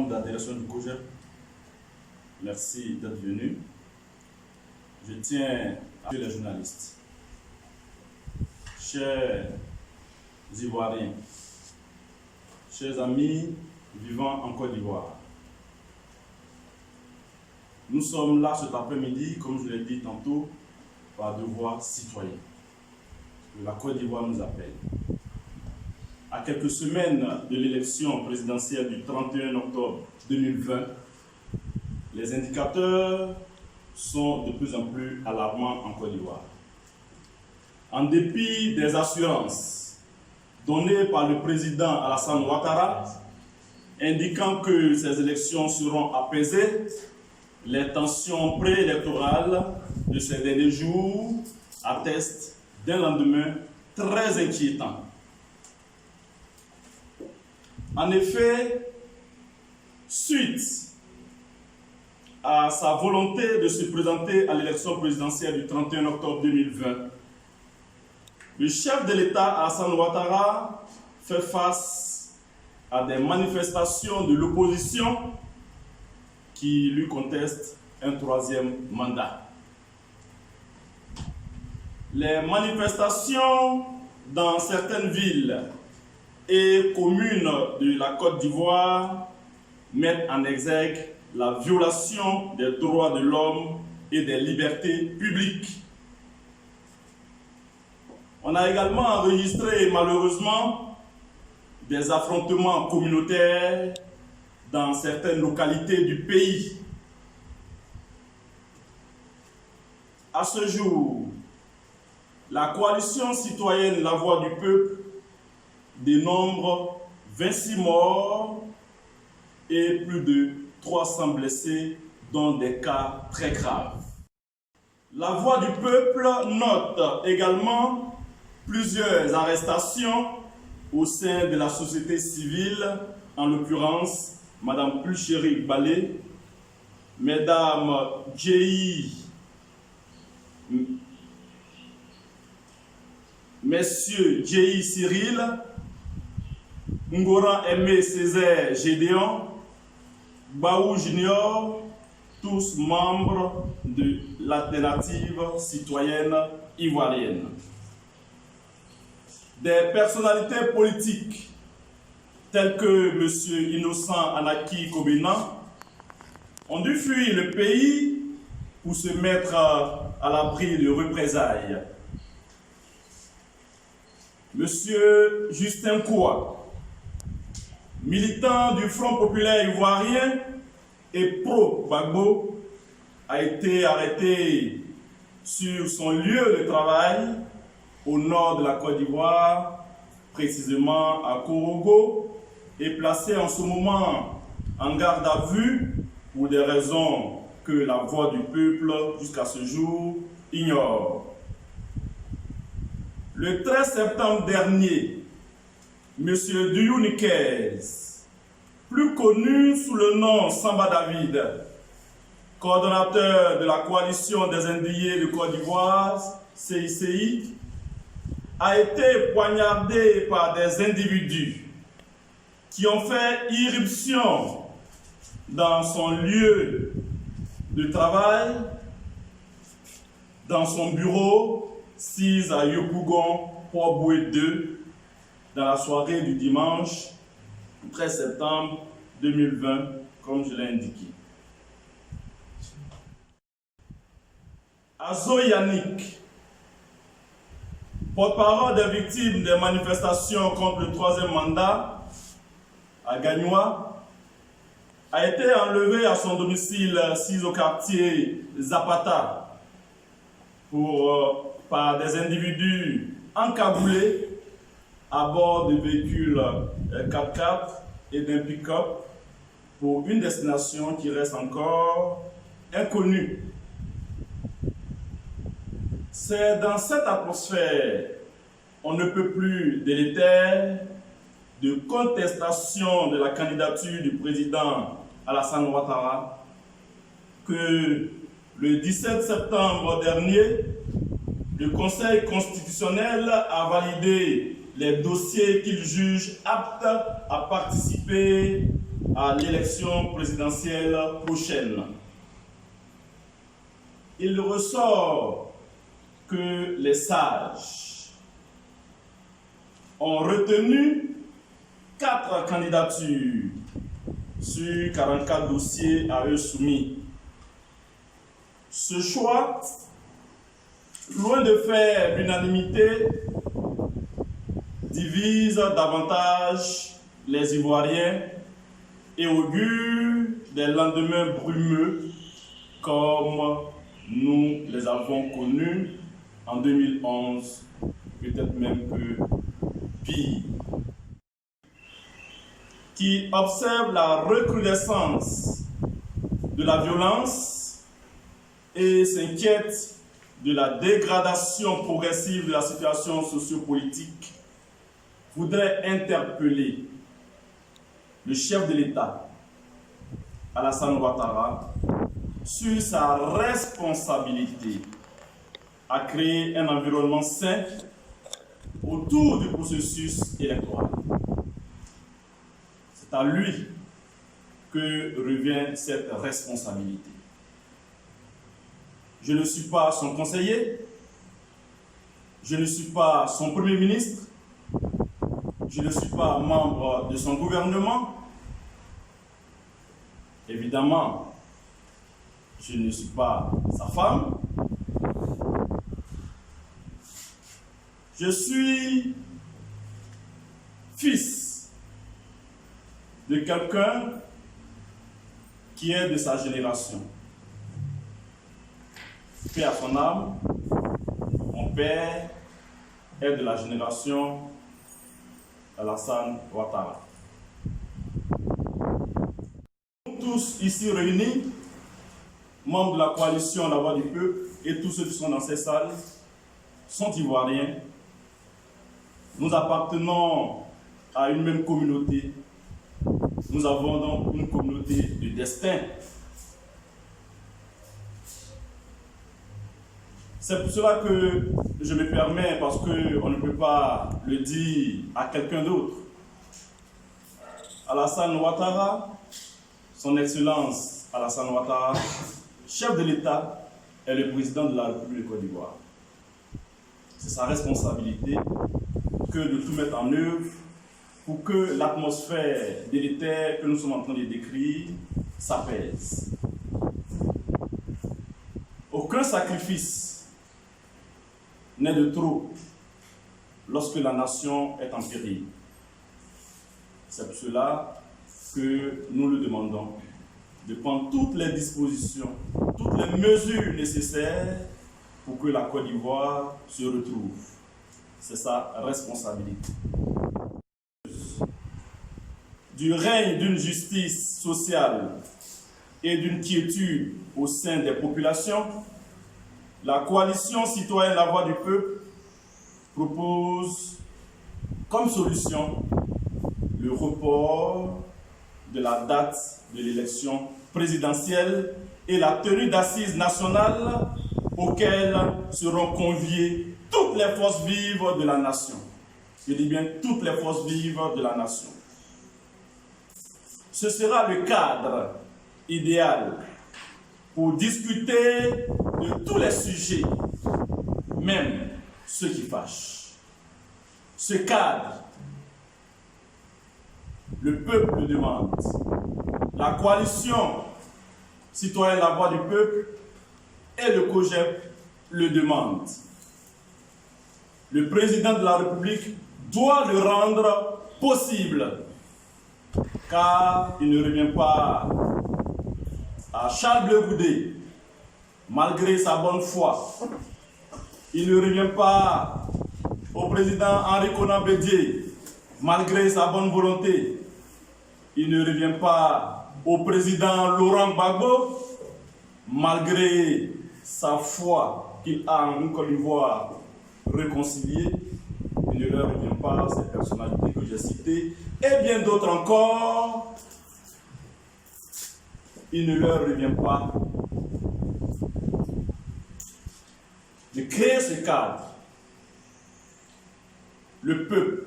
de la direction du COJEP, merci d'être venu. Je tiens à les journalistes, chers Ivoiriens, chers amis vivant en Côte d'Ivoire. Nous sommes là cet après-midi, comme je l'ai dit tantôt, par devoir citoyen. La Côte d'Ivoire nous appelle. À quelques semaines de l'élection présidentielle du 31 octobre 2020, les indicateurs sont de plus en plus alarmants en Côte d'Ivoire. En dépit des assurances données par le président Alassane Ouattara, indiquant que ces élections seront apaisées, les tensions préélectorales de ces derniers jours attestent d'un lendemain très inquiétant. En effet, suite à sa volonté de se présenter à l'élection présidentielle du 31 octobre 2020, le chef de l'État, Alassane Ouattara, fait face à des manifestations de l'opposition qui lui contestent un troisième mandat. Les manifestations dans certaines villes et communes de la Côte d'Ivoire mettent en exergue la violation des droits de l'homme et des libertés publiques. On a également enregistré malheureusement des affrontements communautaires dans certaines localités du pays. À ce jour, la coalition citoyenne La Voix du Peuple dénombre 26 morts et plus de 300 blessés, dont des cas très graves. La Voix du Peuple note également plusieurs arrestations au sein de la société civile, en l'occurrence Madame Pulchéri Balé, Mesdames Messieurs Djei Cyril, Ngora Aimé Césaire Gédéon, Baou Junior, tous membres de l'alternative citoyenne ivoirienne. Des personnalités politiques telles que M. Innocent Anaki Kobena ont dû fuir le pays pour se mettre à l'abri de représailles. M. Justin Koua, militant du Front populaire ivoirien et pro-Gbagbo, a été arrêté sur son lieu de travail au nord de la Côte d'Ivoire, précisément à Korogo, et placé en ce moment en garde à vue pour des raisons que la Voix du Peuple, jusqu'à ce jour, ignore. Le 13 septembre dernier, M. Duyou Nikez, plus connu sous le nom Samba David, coordonnateur de la coalition des indigés de Côte d'Ivoire, CICI, a été poignardé par des individus qui ont fait irruption dans son lieu de travail, dans son bureau, 6 à Yopougon, Port-Boué 2, dans la soirée du dimanche 13 septembre 2020, comme je l'ai indiqué. Azo Yannick, porte-parole des victimes des manifestations contre le troisième mandat à Gagnois, a été enlevé à son domicile 6 au quartier Zapata par des individus encagoulés à bord de véhicules 4x4 et d'un pick-up pour une destination qui reste encore inconnue. C'est dans cette atmosphère, on ne peut plus délétère, de contestation de la candidature du président Alassane Ouattara, que le 17 septembre dernier, le Conseil constitutionnel a validé les dossiers qu'il juge aptes à participer à l'élection présidentielle prochaine. Il ressort que les sages ont retenu 4 candidatures sur 44 dossiers à eux soumis. Ce choix, loin de faire l'unanimité, divise davantage les Ivoiriens et augure des lendemains brumeux comme nous les avons connus en 2011, peut-être même que pire, qui observe la recrudescence de la violence et s'inquiète de la dégradation progressive de la situation sociopolitique, voudrait interpeller le chef de l'État, Alassane Ouattara, sur sa responsabilité à créer un environnement sain autour du processus électoral. C'est à lui que revient cette responsabilité. Je ne suis pas son conseiller, je ne suis pas son premier ministre, je ne suis pas membre de son gouvernement. Évidemment, je ne suis pas sa femme. Je suis fils de quelqu'un qui est de sa génération. Paix à son âme, mon père est de la génération Alassane Ouattara. Tous ici réunis, membres de la coalition La Voix du Peuple et tous ceux qui sont dans ces salles, sont ivoiriens. Nous appartenons à une même communauté. Nous avons donc une communauté de destin. C'est pour cela que je me permets, parce qu'on ne peut pas le dire à quelqu'un d'autre. Alassane Ouattara, son Excellence Alassane Ouattara, chef de l'État, est le président de la République de Côte d'Ivoire. C'est sa responsabilité que de tout mettre en œuvre pour que l'atmosphère délétère que nous sommes en train de décrire s'apaise. Aucun sacrifice n'est de trop lorsque la nation est en péril. C'est pour cela que nous le demandons de prendre toutes les dispositions, toutes les mesures nécessaires pour que la Côte d'Ivoire se retrouve. C'est sa responsabilité. Du règne d'une justice sociale et d'une quiétude au sein des populations, la coalition citoyenne La Voix du Peuple propose comme solution le report de la date de l'élection présidentielle et la tenue d'assises nationales auxquelles seront conviées toutes les forces vives de la nation. Je dis bien toutes les forces vives de la nation. Ce sera le cadre idéal pour discuter de tous les sujets, même ceux qui fâchent. Ce cadre, le peuple le demande. La coalition citoyenne La Voix du Peuple et le COJEP le demandent. Le président de la République doit le rendre possible, car il ne revient pas à Charles Blé Goudé, malgré sa bonne foi. Il ne revient pas au président Henri Konan Bédié, malgré sa bonne volonté. Il ne revient pas au président Laurent Gbagbo, malgré sa foi qu'il a en une Côte d'Ivoire réconciliée. Il ne leur revient pas ces personnalités que j'ai citées, et bien d'autres encore. Il ne leur revient pas de créer ce cadre. Le peuple,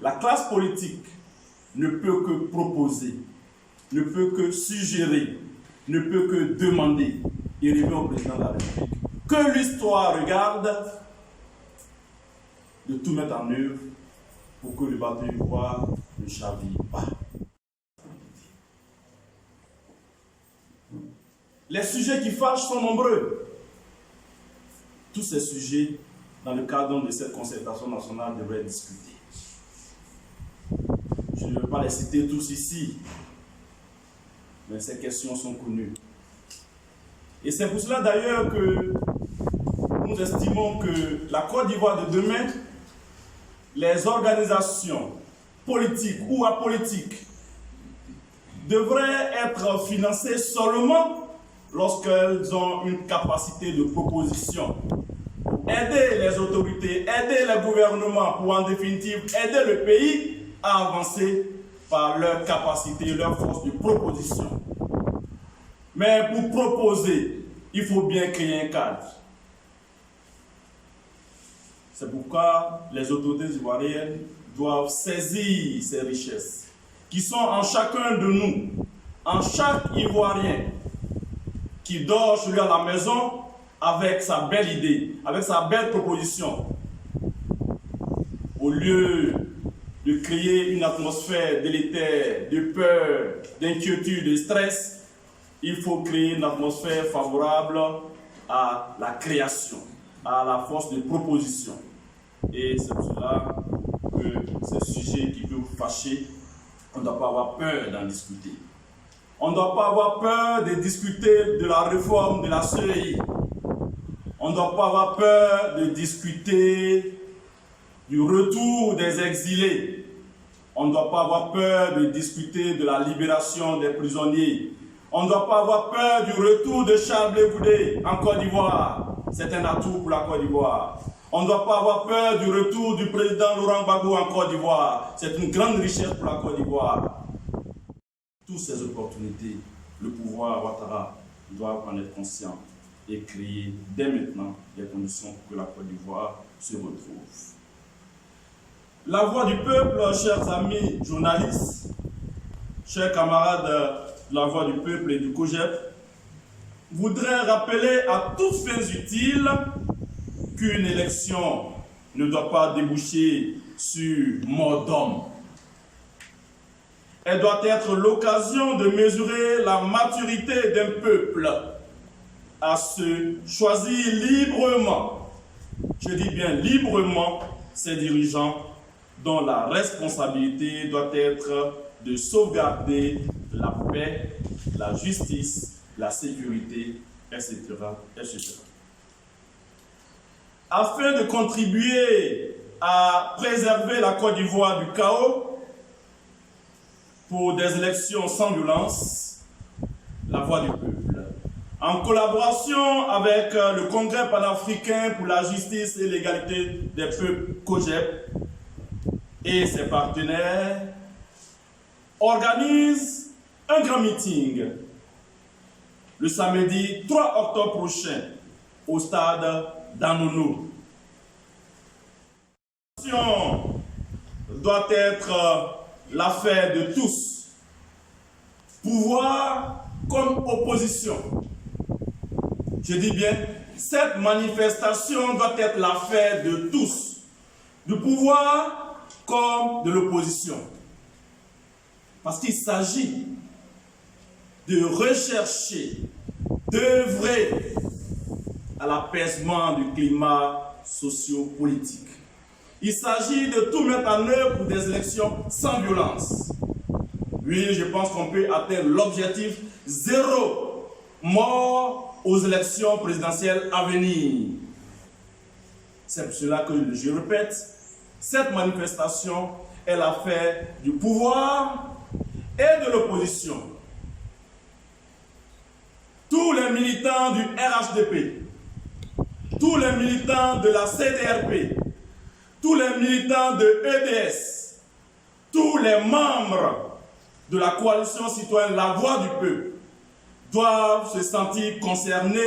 la classe politique ne peut que proposer ne peut que suggérer, ne peut que demander et rêver au président de la République que l'histoire regarde de tout mettre en œuvre pour que le bateau ivoire ne chavire pas. Les sujets qui fâchent sont nombreux. Tous ces sujets, dans le cadre de cette concertation nationale, devraient être discutés. Je ne vais pas les citer tous ici, mais ces questions sont connues. Et c'est pour cela d'ailleurs que nous estimons que la Côte d'Ivoire de demain, les organisations politiques ou apolitiques devraient être financées seulement lorsqu'elles ont une capacité de proposition. Aider les autorités, aider les gouvernements pour en définitive aider le pays à avancer par leur capacité, leur force de proposition. Mais pour proposer, il faut bien créer un cadre. C'est pourquoi les autorités ivoiriennes doivent saisir ces richesses qui sont en chacun de nous, en chaque Ivoirien qui dort chez lui à la maison avec sa belle idée, avec sa belle proposition. Au lieu de créer une atmosphère délétère, de peur, d'inquiétude, de stress, il faut créer une atmosphère favorable à la création, à la force de proposition. Et c'est pour cela que ces sujets qui peuvent fâcher, on ne doit pas avoir peur d'en discuter. On ne doit pas avoir peur de discuter de la réforme de la CEI. On ne doit pas avoir peur de discuter du retour des exilés. On ne doit pas avoir peur de discuter de la libération des prisonniers. On ne doit pas avoir peur du retour de Charles Blé Goudé en Côte d'Ivoire. C'est un atout pour la Côte d'Ivoire. On ne doit pas avoir peur du retour du président Laurent Gbagbo en Côte d'Ivoire. C'est une grande richesse pour la Côte d'Ivoire. Toutes ces opportunités, le pouvoir Ouattara doit en être conscient et créer dès maintenant les conditions pour que la Côte d'Ivoire se retrouve. La voix du peuple, chers amis journalistes, chers camarades de la voix du peuple et du COJEP, voudrait rappeler à toutes fins utiles qu'une élection ne doit pas déboucher sur mort d'homme. Elle doit être l'occasion de mesurer la maturité d'un peuple à se choisir librement, je dis bien librement, ses dirigeants dont la responsabilité doit être de sauvegarder la paix, la justice, la sécurité, etc., etc. Afin de contribuer à préserver la Côte d'Ivoire du chaos pour des élections sans violence, la voix du peuple, en collaboration avec le Congrès panafricain pour la justice et l'égalité des peuples, COJEP, et ses partenaires, organise un grand meeting le samedi 3 octobre prochain au stade d'Anono. L'élection doit être l'affaire de tous, pouvoir comme opposition. Je dis bien, cette manifestation doit être l'affaire de tous, du pouvoir comme de l'opposition. Parce qu'il s'agit de rechercher, d'œuvrer à l'apaisement du climat socio-politique. Il s'agit de tout mettre en œuvre pour des élections sans violence. Oui, je pense qu'on peut atteindre l'objectif 0 mort aux élections présidentielles à venir. C'est pour cela que je répète, cette manifestation est l'affaire du pouvoir et de l'opposition. Tous les militants du RHDP, tous les militants de la CDRP, tous les militants de EDS, tous les membres de la coalition citoyenne La Voix du Peuple doivent se sentir concernés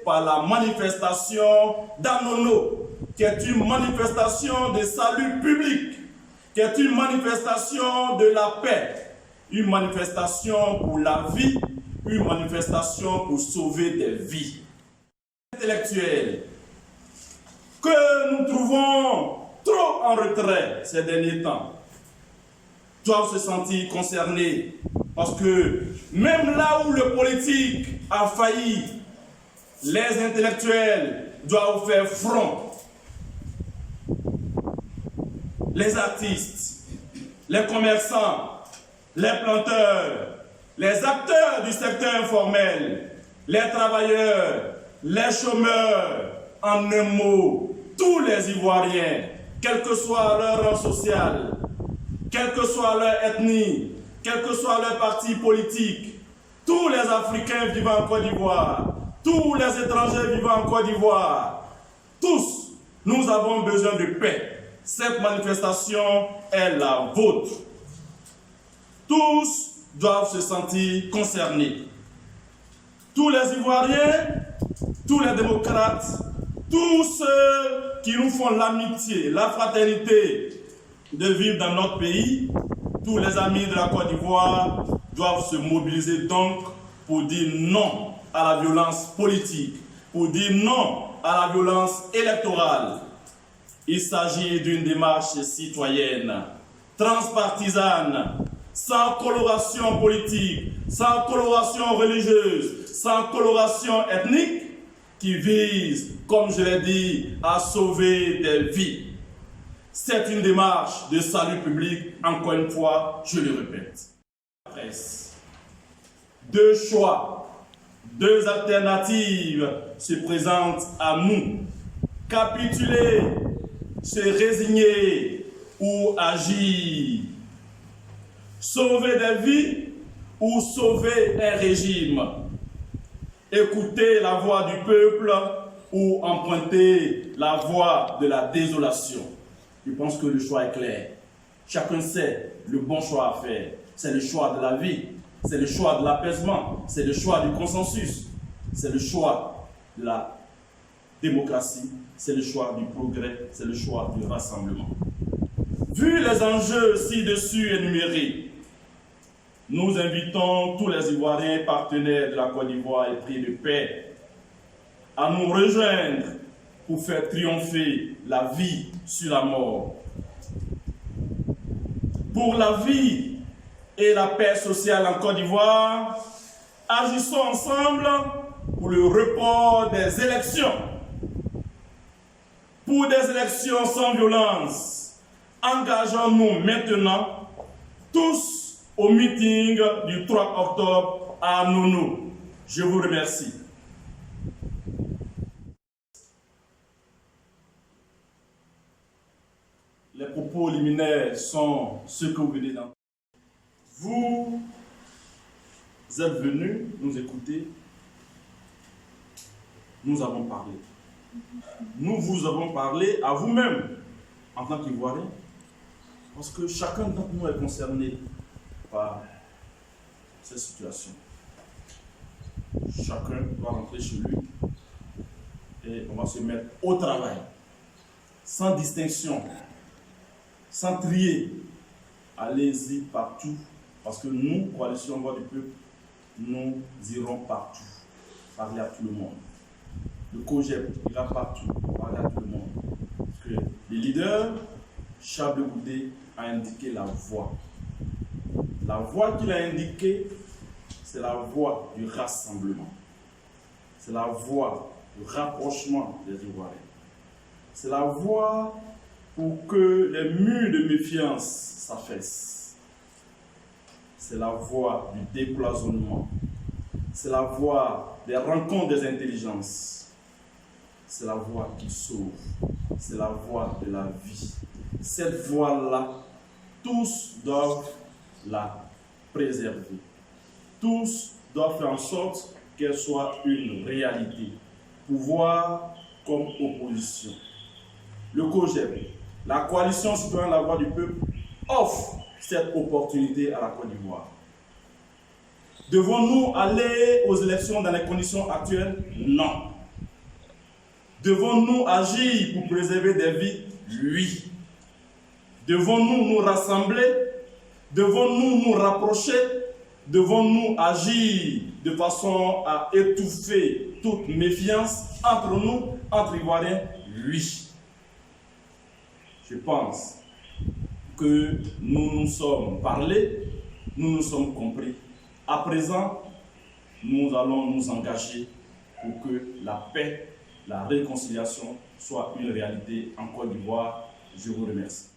par la manifestation d'Anono, qui est une manifestation de salut public, qui est une manifestation de la paix, une manifestation pour la vie, une manifestation pour sauver des vies. Intellectuels que nous trouvons trop en retrait ces derniers temps doivent se sentir concernés parce que même là où le politique a failli, les intellectuels doivent faire front. Les artistes, les commerçants, les planteurs, les acteurs du secteur informel, les travailleurs, les chômeurs, en un mot, tous les Ivoiriens, quel que soit leur rang social, quelle que soit leur ethnie, quel que soit leur parti politique, tous les Africains vivant en Côte d'Ivoire, tous les étrangers vivant en Côte d'Ivoire, tous, nous avons besoin de paix. Cette manifestation est la vôtre. Tous doivent se sentir concernés. Tous les Ivoiriens, tous les démocrates, tous ceux qui nous font l'amitié, la fraternité de vivre dans notre pays, tous les amis de la Côte d'Ivoire doivent se mobiliser donc pour dire non à la violence politique, pour dire non à la violence électorale. Il s'agit d'une démarche citoyenne, transpartisane, sans coloration politique, sans coloration religieuse, sans coloration ethnique, qui vise, comme je l'ai dit, à sauver des vies. C'est une démarche de salut public, encore une fois, je le répète. Deux choix, deux alternatives se présentent à nous. Capituler, se résigner ou agir. Sauver des vies ou sauver un régime. Écouter la voix du peuple ou emprunter la voie de la désolation. Je pense que le choix est clair. Chacun sait le bon choix à faire. C'est le choix de la vie, c'est le choix de l'apaisement, c'est le choix du consensus, c'est le choix de la démocratie, c'est le choix du progrès, c'est le choix du rassemblement. Vu les enjeux ci-dessus énumérés, nous invitons tous les Ivoiriens partenaires de la Côte d'Ivoire épris de paix à nous rejoindre pour faire triompher la vie sur la mort. Pour la vie et la paix sociale en Côte d'Ivoire, agissons ensemble pour le report des élections. Pour des élections sans violence, engageons-nous maintenant tous au meeting du 3 octobre à Nounou. Je vous remercie. Les propos liminaires sont ceux que vous venez d'entendre. Vous êtes venus nous écouter. Nous avons parlé. Nous vous avons parlé à vous-même en tant qu'Ivoiriens. Parce que chacun d'entre nous est concerné par cette situation. Chacun doit rentrer chez lui et on va se mettre au travail, sans distinction, sans trier. Allez-y partout, parce que nous, Coalition Voix du Peuple, nous irons partout, parler à tout le monde. Le COJEP ira partout, parler à tout le monde. Parce que les leaders, Charles Goudé a indiqué la voie. La voie qu'il a indiquée, c'est la voie du rassemblement. C'est la voie du rapprochement des Ivoiriens. C'est la voie pour que les murs de méfiance s'affaissent. C'est la voie du décloisonnement. C'est la voie des rencontres des intelligences. C'est la voie qui sauve. C'est la voie de la vie. Cette voie-là, tous doivent la préserver. Tous doivent faire en sorte qu'elle soit une réalité. Pouvoir comme opposition. Le COJEP, la coalition citoyenne La Voix du Peuple, offre cette opportunité à la Côte d'Ivoire. Devons-nous aller aux élections dans les conditions actuelles? Non. Devons-nous agir pour préserver des vies? Oui. Devons-nous nous rassembler? Devons-nous nous rapprocher? Devons-nous agir de façon à étouffer toute méfiance entre nous, entre Ivoiriens? Oui. Je pense que nous nous sommes parlé, nous nous sommes compris. À présent, nous allons nous engager pour que la paix, la réconciliation soit une réalité en Côte d'Ivoire. Je vous remercie.